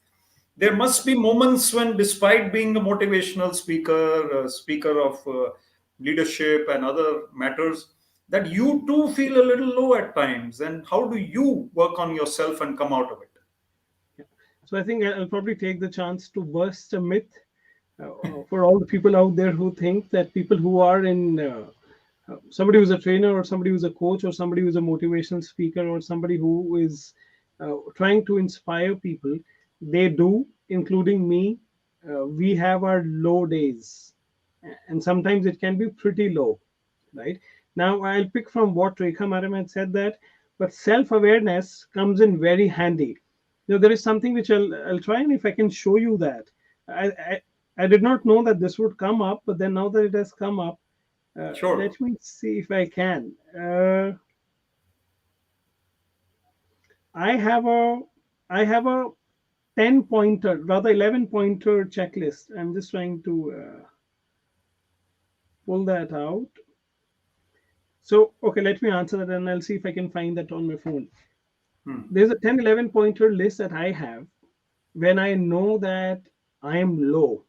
there must be moments when, despite being a motivational speaker, speaker of leadership and other matters, that you too feel a little low at times. And how do you work on yourself and come out of it? So I think I'll probably take the chance to burst a myth for all the people out there who think that people who are in somebody who's a trainer, or somebody who's a coach, or somebody who's a motivational speaker, or somebody who is trying to inspire people, they do, including me. We have our low days, and sometimes it can be pretty low, right? Now I'll pick from what Rekha Madam had said, that but self-awareness comes in very handy. There is something which I'll try, and if I can show you that. I did not know that this would come up, but then now that it has come up, Sure. let me see if I can. I have a 10 pointer, rather 11 pointer checklist. I'm just trying to pull that out. So, okay, let me answer that and I'll see if I can find that on my phone. There's a 10, 11 pointer list that I have when I know that I am low.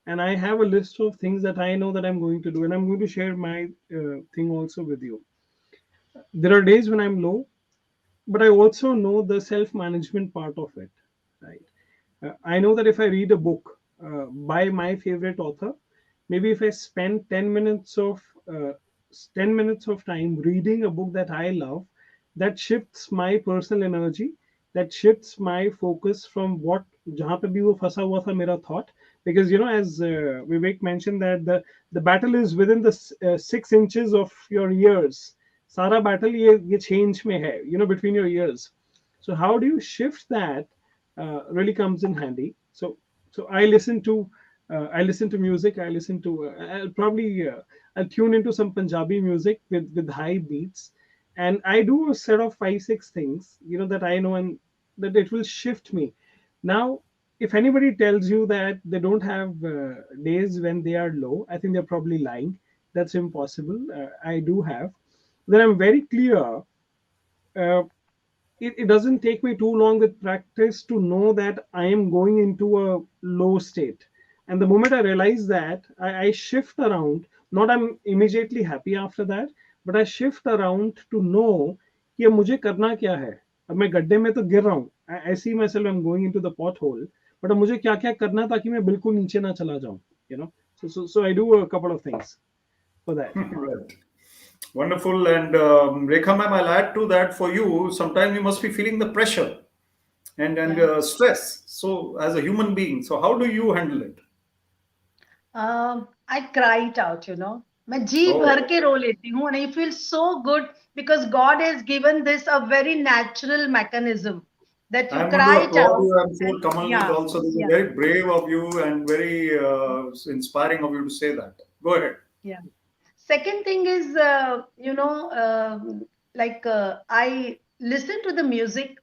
And I have a list of things that I know that I'm going to do. And I'm going to share my thing also with you. There are days when I'm low, but I also know the self-management part of it, right? I know that if I read a book by my favorite author, maybe if I spend 10 minutes of time reading a book that I love, that shifts my personal energy, that shifts my focus from what जहाँ पे भी वो फंसा हुआ था मेरा thought, because as Vivek mentioned that the battle is within the 6 inches of your ears. सारा battle ये change में है, between your ears. So how do you shift that? Really comes in handy. So I listen to music. I listen to I'll tune into some Punjabi music with high beats, and I do a set of 5-6 things that I know, and that it will shift me. Now, if anybody tells you that they don't have days when they are low, I think they're probably lying. That's impossible. I do have. Then I'm very clear. It doesn't take me too long with practice to know that I am going into a low state. And the moment I realize that, I shift around. Not I'm immediately happy after that, but I shift around to know कि अब मुझे करना क्या है. अब मैं गड्ढे में तो गिर रहा हूँ. I see myself, I'm going into the pothole. But अब मुझे क्या क्या करना ताकि मैं बिल्कुल नीचे ना चला जाऊँ. So I do a couple of things for that. Right. Wonderful. And Rekha ma'am, I'll add to that for you. Sometimes you must be feeling the pressure and stress. So as a human being, so how do you handle it? I cry it out, मैं जी भर के रो लेती हूँ, and I feel so good because God has given this a very natural mechanism that you I'm cry going to it applaud out. you. I'm sure Kamal Yeah, will also. This is yeah, very brave of you and very inspiring of you to say that. Go ahead. yeah. Second thing is, I listen to the music.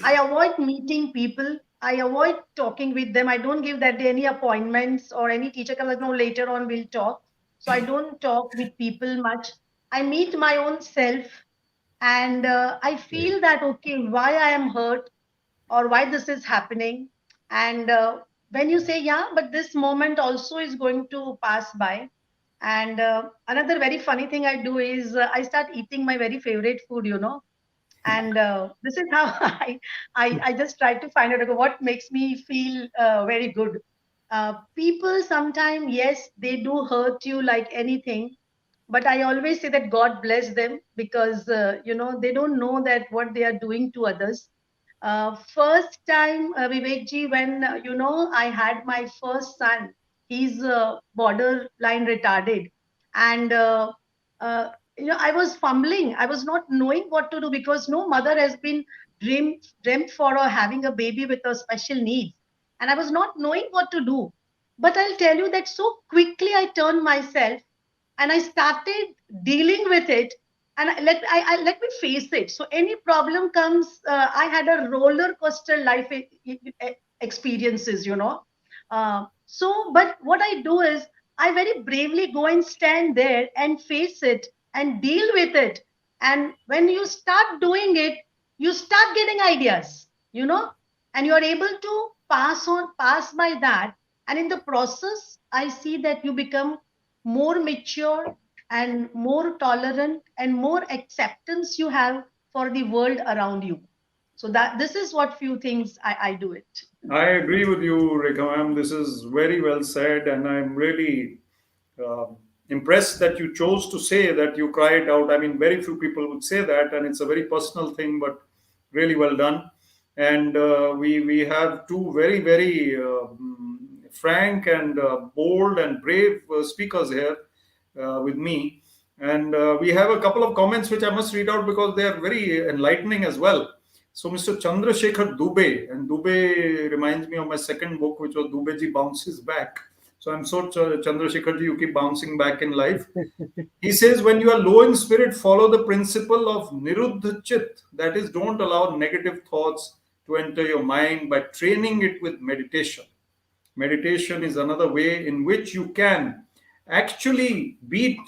I avoid meeting people. I avoid talking with them. I don't give that day any appointments or any teacher comes like, no, later on we'll talk. So I don't talk with people much. I meet my own self, and I feel that, okay, why I am hurt or why this is happening. And when you say, yeah, but this moment also is going to pass by. And another very funny thing I do is I start eating my very favorite food, and this is how I just try to find out, okay, what makes me feel very good. People sometimes, yes, they do hurt you like anything, but I always say that God bless them because they don't know that what they are doing to others. First time, Vivekji, when I had my first son, he's borderline retarded, and I was fumbling. I was not knowing what to do because no mother has been dreamt for having a baby with a special needs, and I was not knowing what to do. But I'll tell you that so quickly I turned myself and I started dealing with it. And let me face it. So any problem comes, I had a roller coaster life experiences, but what I do is I very bravely go and stand there and face it and deal with it. And when you start doing it, you start getting ideas, and you are able to pass by that. And in the process, I see that you become more mature and more tolerant and more acceptance you have for the world around you. So that this is what few things I do it. I agree with you, Rekha ma'am. This is very well said, and I'm really impressed that you chose to say that you cried out. I mean, very few people would say that, and it's a very personal thing, but really well done. And we have two very very frank and bold and brave speakers here with me, and we have a couple of comments which I must read out because they are very enlightening as well. So Mr. Chandrasekhar Dubey, and Dubey reminds me of my second book, which was Dubeji Bounces Back. So I'm so Chandrasekhar ji, you keep bouncing back in life. He says, when you are low in spirit, follow the principle of Niruddha Chit. That is, don't allow negative thoughts to enter your mind by training it with meditation. Meditation is another way in which you can actually beat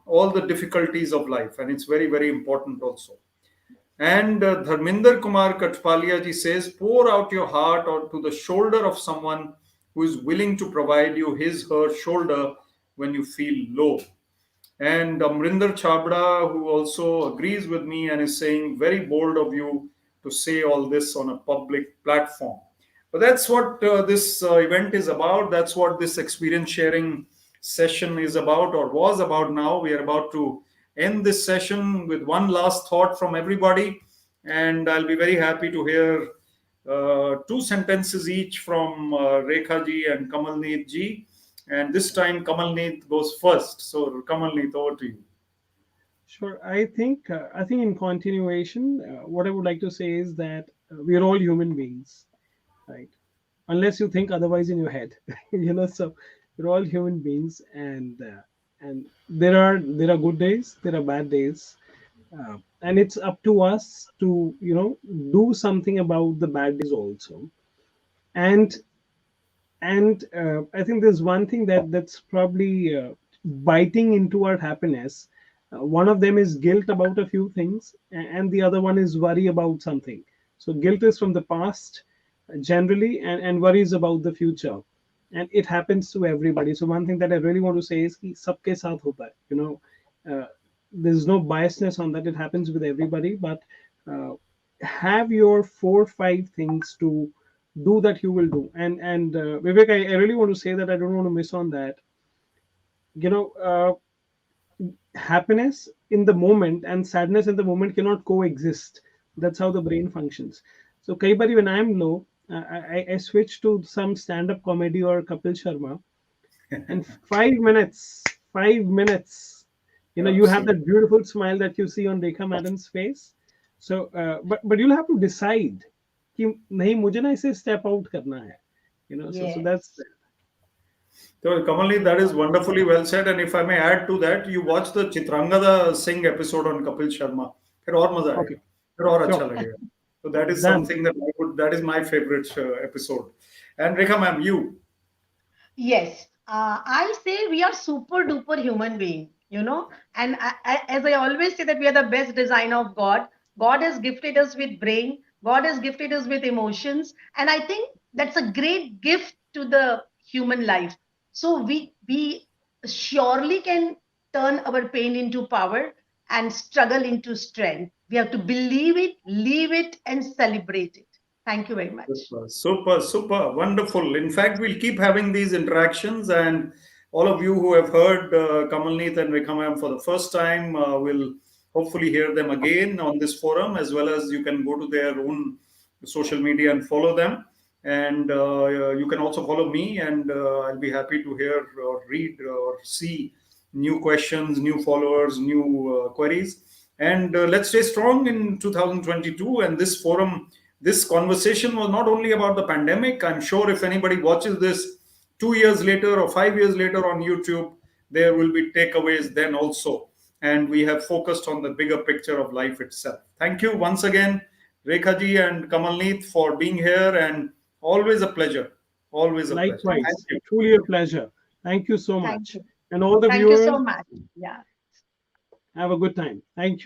all the difficulties of life. And it's very, very important also. And Dharminder Kumar Katpalia ji says, pour out your heart onto the shoulder of someone who is willing to provide you his, her shoulder when you feel low. And Amrinder Chabra, who also agrees with me and is saying, very bold of you to say all this on a public platform. But that's what this event is about. That's what this experience sharing session is about, or was about now. We are about to end this session with one last thought from everybody. And I'll be very happy to hear 2 sentences each from Rekha ji and Kamalneet ji. And this time Kamalneet goes first. So Kamalneet, over to you. Sure. I think in continuation, what I would like to say is that we are all human beings, right? Unless you think otherwise in your head, So we're all human beings, and there are good days, there are bad days, and it's up to us to do something about the bad days also. And I think there's one thing that's probably biting into our happiness. One of them is guilt about a few things, and the other one is worry about something. So guilt is from the past generally, and worries about the future, and it happens to everybody. So one thing that I really want to say is ki sabke saath hota hai. There's no biasness on that. It happens with everybody, but have your 4-5 things to do that you will do. And Vivek, I really want to say that I don't want to miss on that. Happiness in the moment and sadness in the moment cannot coexist. That's how the brain functions. So kai bari when I'm low, I switch to some stand-up comedy or Kapil Sharma, and 5 minutes, you have that beautiful smile that you see on Rekha Madam's face. So but you'll have to decide कि नहीं मुझे ना इसे step out करना है, so that's. So Kamalneet, that is wonderfully well said. And if I may add to that, you watch the Chitrangada Singh episode on Kapil Sharma. फिर और मजा आएगा, फिर और अच्छा लगेगा. So that is something that is my favorite episode. And Rekha ma'am, you. Yes, I say we are super duper human being, and as I always say that we are the best design of God. God has gifted us with brain. God has gifted us with emotions, and I think that's a great gift to the human life. So we surely can turn our pain into power and struggle into strength. We have to believe it, live it, and celebrate it. Thank you very much. Super, wonderful. In fact, we'll keep having these interactions, and all of you who have heard Kamalneet and Rekha ma'am for the first time will hopefully hear them again on this forum, as well as you can go to their own social media and follow them. And you can also follow me, and I'll be happy to hear or read or see new questions, new followers, new queries. And let's stay strong in 2022. And this forum, this conversation was not only about the pandemic. I'm sure if anybody watches this 2 years later or 5 years later on YouTube, there will be takeaways then also. And we have focused on the bigger picture of life itself. Thank you once again, Rekha ji and Kamalneet, for being here, and always a pleasure. Always a Likewise, pleasure. Thank you. Truly a pleasure. Thank you so much. Thank you. And all the Thank viewers, you so much. Yeah. have a good time. Thank you.